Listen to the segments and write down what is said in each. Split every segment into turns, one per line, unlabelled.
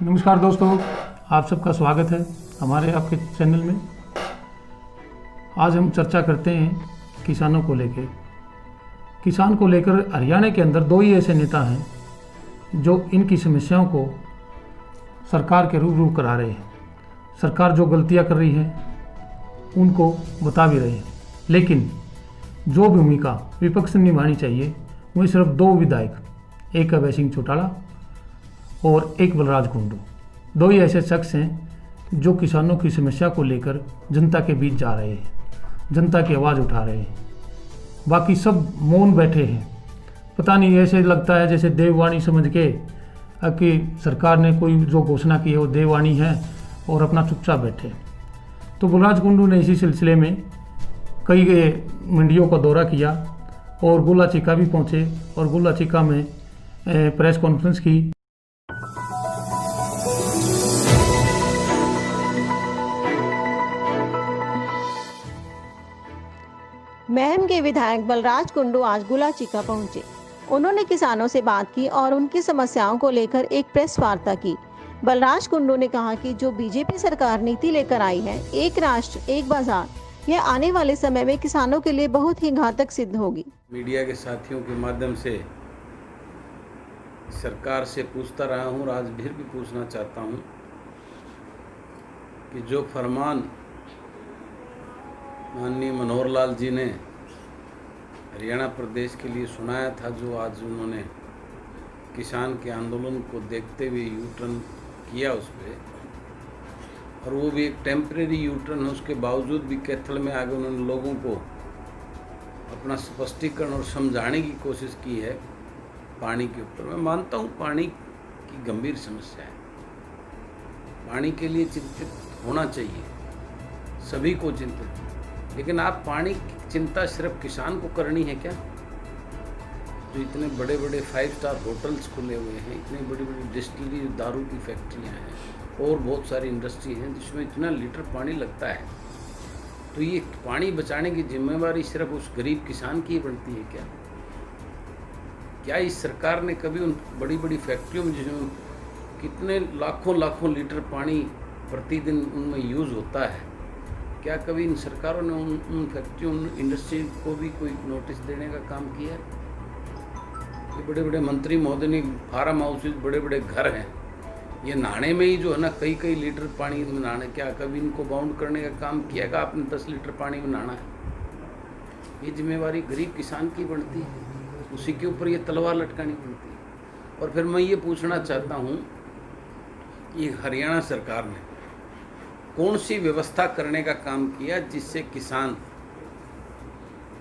नमस्कार दोस्तों, आप सबका स्वागत है हमारे आपके चैनल में। आज हम चर्चा करते हैं किसानों को लेकर। किसान को लेकर हरियाणा के अंदर दो ही ऐसे नेता हैं जो इनकी समस्याओं को सरकार के रूबरू करा रहे हैं। सरकार जो गलतियां कर रही है उनको बता भी रहे हैं, लेकिन जो भूमिका विपक्ष ने निभानी चाहिए वह सिर्फ दो विधायक, एक अभय सिंह चौटाला और एक बलराज कुंडू, दो ही ऐसे शख्स हैं जो किसानों की समस्या को लेकर जनता के बीच जा रहे हैं, जनता की आवाज़ उठा रहे हैं। बाकी सब मौन बैठे हैं। पता नहीं, ऐसे लगता है जैसे देववाणी समझ के कि सरकार ने कोई जो घोषणा की है वो देववाणी है और अपना चुपचाप बैठे। तो बलराज कुंडू ने इसी सिलसिले में कई मंडियों का दौरा किया और गोला चीका भी पहुँचे और गोला चीका में प्रेस कॉन्फ्रेंस की।
महम के विधायक बलराज कुंडू आज गुलाचीका पहुंचे। उन्होंने किसानों से बात की और उनकी समस्याओं को लेकर एक प्रेस वार्ता की। बलराज कुंडू ने कहा कि जो बीजेपी सरकार नीति लेकर आई है, एक राष्ट्र एक बाजार, यह आने वाले समय में किसानों के लिए बहुत ही घातक सिद्ध होगी।
मीडिया के साथियों के माध्यम से सरकार से पूछता रहा हूँ और आज फिर भी पूछना चाहता हूँ कि जो फरमान माननीय मनोहर लाल जी ने हरियाणा प्रदेश के लिए सुनाया था, जो आज उन्होंने किसान के आंदोलन को देखते हुए यू टर्न किया उस पर, और वो भी एक टेम्परेरी यू टर्न है, उसके बावजूद भी कैथल में आगे उन्होंने लोगों को अपना स्पष्टीकरण और समझाने की कोशिश की है पानी के ऊपर। मैं मानता हूँ पानी की गंभीर समस्या है, पानी के लिए चिंतित होना चाहिए, सभी को चिंतित, लेकिन आप पानी की चिंता सिर्फ किसान को करनी है क्या? जो इतने बड़े बड़े 5 स्टार होटल्स खुले हुए हैं, इतनी बड़ी बड़ी डिस्टिलरी, दारू की फैक्ट्रियां हैं और बहुत सारी इंडस्ट्री हैं जिसमें इतना लीटर पानी लगता है, तो ये पानी बचाने की जिम्मेवारी सिर्फ उस गरीब किसान की ही बनती है क्या? क्या इस सरकार ने कभी उन बड़ी बड़ी फैक्ट्रियों में जिसमें कितने लाखों लाखों लीटर पानी प्रतिदिन उनमें यूज़ होता है, क्या कभी इन सरकारों ने उन फैक्ट्रियों, उन इंडस्ट्री को भी कोई नोटिस देने का काम किया है? ये बड़े बड़े मंत्री महोदय, फार्म हाउसेज, बड़े बड़े घर हैं, ये नहाने में ही जो है ना कई कई लीटर पानी में नहाने, क्या कभी इनको बाउंड करने का काम किया कि आपने 10 लीटर पानी में नहाना है? ये जिम्मेवारी गरीब किसान की बनती है, उसी के ऊपर ये तलवार लटकानी बनती है। और फिर मैं ये पूछना चाहता हूँ कि हरियाणा सरकार ने कौन सी व्यवस्था करने का काम किया जिससे किसान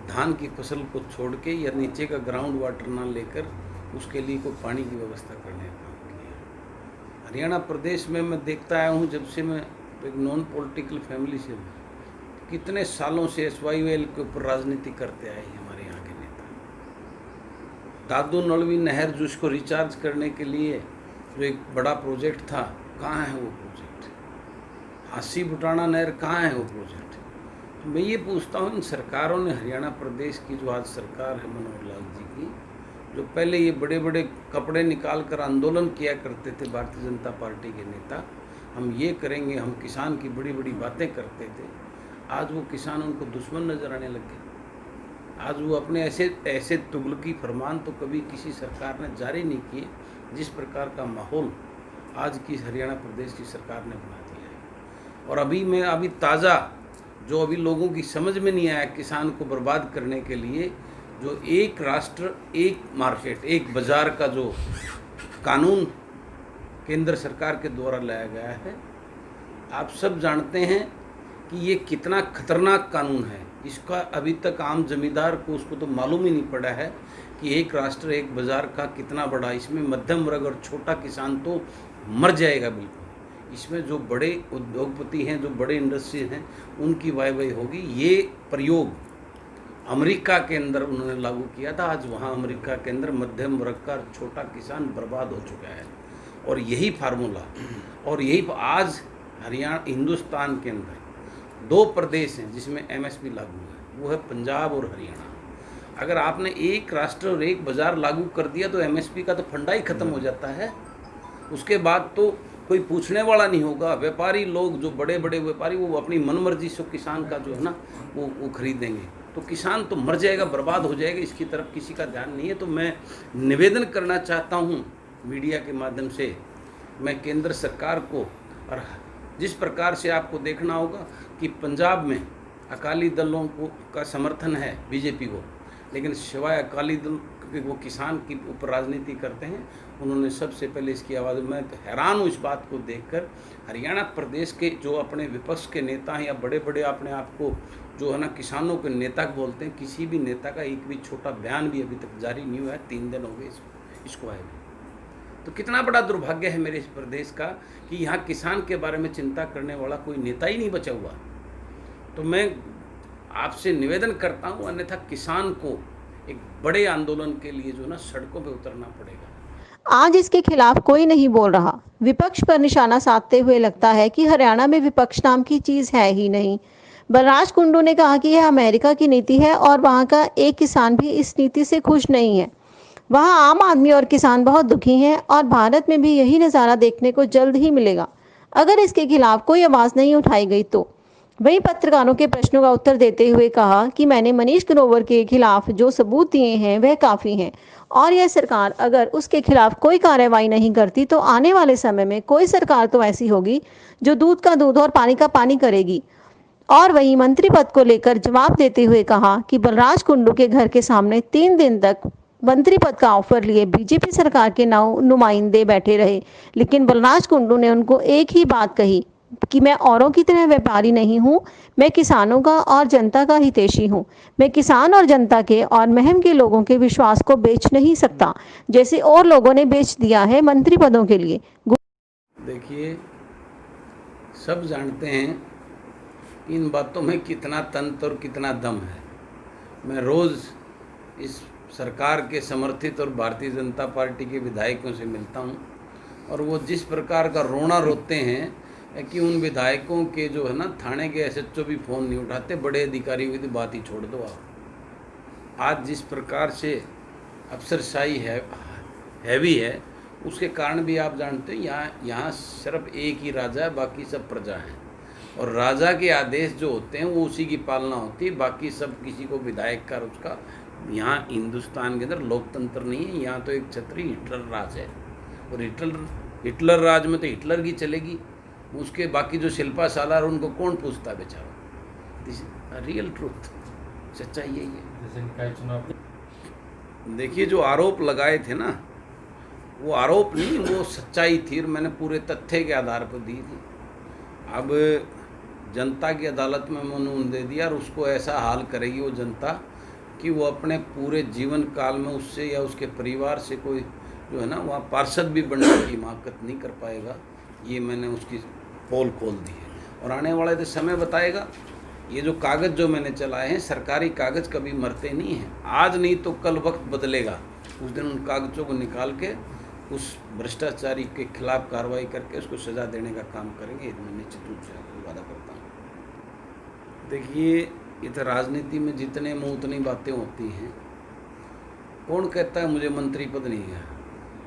धान की फसल को छोड़ के या नीचे का ग्राउंड वाटर ना लेकर उसके लिए कोई पानी की व्यवस्था करने का काम किया? हरियाणा प्रदेश में मैं देखता आया हूँ जब से मैं एक नॉन पॉलिटिकल फैमिली से हूँ, कितने सालों से SYL के ऊपर राजनीति करते आए हैं हमारे यहाँ के नेता। दादू नलवी नहर जो इसको रिचार्ज करने के लिए जो एक बड़ा प्रोजेक्ट था, कहाँ है वो प्रोजेक्ट? हासी बुटाना नहर कहाँ है वो प्रोजेक्ट? तो मैं ये पूछता हूँ, इन सरकारों ने, हरियाणा प्रदेश की जो आज सरकार है मनोहर लाल जी की, जो पहले ये बड़े बड़े कपड़े निकाल कर आंदोलन किया करते थे भारतीय जनता पार्टी के नेता, हम ये करेंगे, हम किसान की बड़ी बड़ी बातें करते थे, आज वो किसान उनको दुश्मन नजर आने लग गए। आज वो अपने ऐसे तुगलकी फरमान तो कभी किसी सरकार ने जारी नहीं किए जिस प्रकार का माहौल आज की हरियाणा प्रदेश की सरकार ने बना दिया है। और अभी ताज़ा जो अभी लोगों की समझ में नहीं आया, किसान को बर्बाद करने के लिए जो एक राष्ट्र एक मार्केट एक बाज़ार का जो कानून केंद्र सरकार के द्वारा लाया गया है, आप सब जानते हैं कि ये कितना खतरनाक कानून है। इसका अभी तक आम जमींदार को उसको तो मालूम ही नहीं पड़ा है कि एक राष्ट्र एक बाज़ार का कितना बड़ा, इसमें मध्यम वर्ग और छोटा किसान तो मर जाएगा बिल्कुल। इसमें जो बड़े उद्योगपति हैं, जो बड़े इंडस्ट्री हैं, उनकी वाई होगी। ये प्रयोग अमेरिका के अंदर उन्होंने लागू किया था, आज वहाँ अमेरिका के अंदर मध्यम वर्ग का छोटा किसान बर्बाद हो चुका है। और यही फार्मूला, और यही आज हरियाणा, हिंदुस्तान के अंदर 2 प्रदेश हैं जिसमें MSP लागू है, वो है पंजाब और हरियाणा। अगर आपने एक राष्ट्र और एक बाज़ार लागू कर दिया तो MSP का तो फंडा ही खत्म हो जाता है। उसके बाद तो कोई पूछने वाला नहीं होगा। व्यापारी लोग, जो बड़े बड़े व्यापारी, वो अपनी मनमर्जी से किसान का जो है ना वो खरीदेंगे, तो किसान तो मर जाएगा, बर्बाद हो जाएगा, इसकी तरफ किसी का ध्यान नहीं है। तो मैं निवेदन करना चाहता हूँ मीडिया के माध्यम से, मैं केंद्र सरकार को, और जिस प्रकार से आपको देखना होगा कि पंजाब में अकाली दलों को का समर्थन है बीजेपी को, लेकिन सिवाय अकाली दल के वो किसान के ऊपर राजनीति करते हैं, उन्होंने सबसे पहले इसकी आवाज़। मैं हैरान हूँ इस बात को देखकर। हरियाणा प्रदेश के जो अपने विपक्ष के नेता हैं या बड़े बड़े अपने आप को जो है ना किसानों के नेता बोलते हैं, किसी भी नेता का एक भी छोटा बयान भी अभी तक जारी नहीं हुआ है। 3 दिन हो गए इसको आए हुए। तो कितना बड़ा दुर्भाग्य है मेरे इस प्रदेश का कि यहाँ किसान के बारे में चिंता करने वाला कोई नेता ही नहीं बचा हुआ। तो मैं आपसे निवेदन करता हूँ, अन्यथा किसान को एक बड़े आंदोलन के लिए जो ना सड़कों पे उतरना पड़ेगा।
आज इसके खिलाफ कोई नहीं बोल रहा। विपक्ष पर निशाना साधते हुए लगता है कि हरियाणा में विपक्ष नाम की चीज है ही नहीं। बलराज कुंडू ने कहा कि यह अमेरिका की नीति है और वहां का एक किसान भी इस नीति से खुश नहीं है। वहां आम आदमी और किसान बहुत दुखी हैं और भारत में भी यही नज़ारा देखने को जल्द ही मिलेगा अगर इसके खिलाफ कोई आवाज़ नहीं उठाई गई तो। वहीं पत्रकारों के प्रश्नों का उत्तर देते हुए कहा कि मैंने मनीष ग्रोवर के खिलाफ जो सबूत दिए हैं वह काफ़ी हैं और यह सरकार अगर उसके खिलाफ कोई कार्रवाई नहीं करती तो आने वाले समय में कोई सरकार तो ऐसी होगी जो दूध का दूध और पानी का पानी करेगी। और वहीं मंत्री पद को लेकर जवाब देते हुए कहा कि बलराज कुंडू के घर के सामने 3 दिन तक मंत्री पद का ऑफर लिए बीजेपी सरकार के नुमाइंदे बैठे रहे, लेकिन बलराज कुंडू ने उनको एक ही बात कही कि मैं औरों की तरह व्यापारी नहीं हूँ, मैं किसानों का और जनता का हितैषी हूँ। मैं किसान और जनता के और महम के लोगों के विश्वास को बेच नहीं सकता जैसे और लोगों ने बेच दिया है मंत्री पदों के लिए।
देखिए, सब जानते हैं इन बातों में कितना तंत्र और कितना दम है। मैं रोज़ इस सरकार के समर्थित और भारतीय जनता पार्टी के विधायकों से मिलता हूं और वो जिस प्रकार का रोना रोते हैं कि उन विधायकों के जो है ना थाने के एसएचओ भी फ़ोन नहीं उठाते, बड़े अधिकारियों की तो बात ही छोड़ दो आप। आज जिस प्रकार से अफसरशाही हैवी है, उसके कारण भी आप जानते हैं यहाँ सिर्फ एक ही राजा है, बाकी सब प्रजा हैं, और राजा के आदेश जो होते हैं वो उसी की पालना होती है, बाकी सब किसी को विधायक कर उसका। यहाँ हिंदुस्तान के अंदर लोकतंत्र नहीं है, यहाँ तो एक छत्री हिटलर राज है, और हिटलर राज में तो हिटलर की चलेगी, उसके बाकी जो शिल्पा सालार उनको कौन पूछता बेचारा। दिस रियल ट्रूथ, सच्चाई यही है। देखिए, जो आरोप लगाए थे ना, वो आरोप नहीं, वो सच्चाई थी और मैंने पूरे तथ्य के आधार पर दी थी। अब जनता की अदालत में मैंने दे दिया और उसको ऐसा हाल करेगी वो जनता कि वो अपने पूरे जीवन काल में उससे या उसके परिवार से कोई जो है ना वहाँ पार्षद भी बनने की हिमाकत नहीं कर पाएगा। ये मैंने उसकी पोल खोल दी है और आने वाले तो समय बताएगा। ये जो कागज़ जो मैंने चलाए हैं, सरकारी कागज़ कभी मरते नहीं हैं। आज नहीं तो कल वक्त बदलेगा, उस दिन उन कागज़ों को निकाल के उस भ्रष्टाचारी के खिलाफ कार्रवाई करके उसको सज़ा देने का काम करेंगे। मैं निश्चित रूप से आपको वादा करता हूँ। देखिए, इधर राजनीति में जितने मुँह उतनी बातें होती हैं। कौन कहता है मुझे मंत्री पद नहीं है?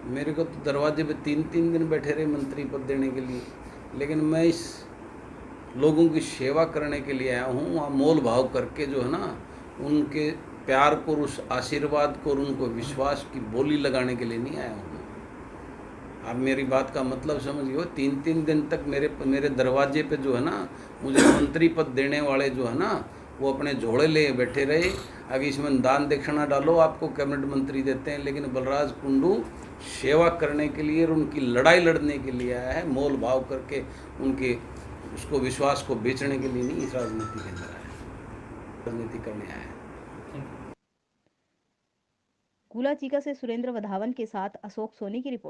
मेरे को तो दरवाजे पे 3-3 दिन बैठे रहे मंत्री पद देने के लिए, लेकिन मैं इस लोगों की सेवा करने के लिए आया हूँ। वहाँ मोल भाव करके जो है ना उनके प्यार को, उस आशीर्वाद को और उनको विश्वास की बोली लगाने के लिए नहीं आया हूँ। आप मेरी बात का मतलब समझिए। 3-3 दिन तक मेरे दरवाजे पे जो है ना मुझे मंत्री पद देने वाले जो है ना वो अपने झोड़े ले बैठे रहे। अभी इसमें दान दक्षिणा डालो, आपको कैबिनेट मंत्री देते हैं, लेकिन बलराज कुंडू सेवा करने के लिए और उनकी लड़ाई लड़ने के लिए आया है, मोल भाव करके उनके उसको विश्वास को बेचने के लिए नहीं इस राजनीति के अंदर आया है, राजनीति करने आया है।
गुला चीका से सुरेंद्र वधावन के साथ अशोक सोनी की रिपोर्ट।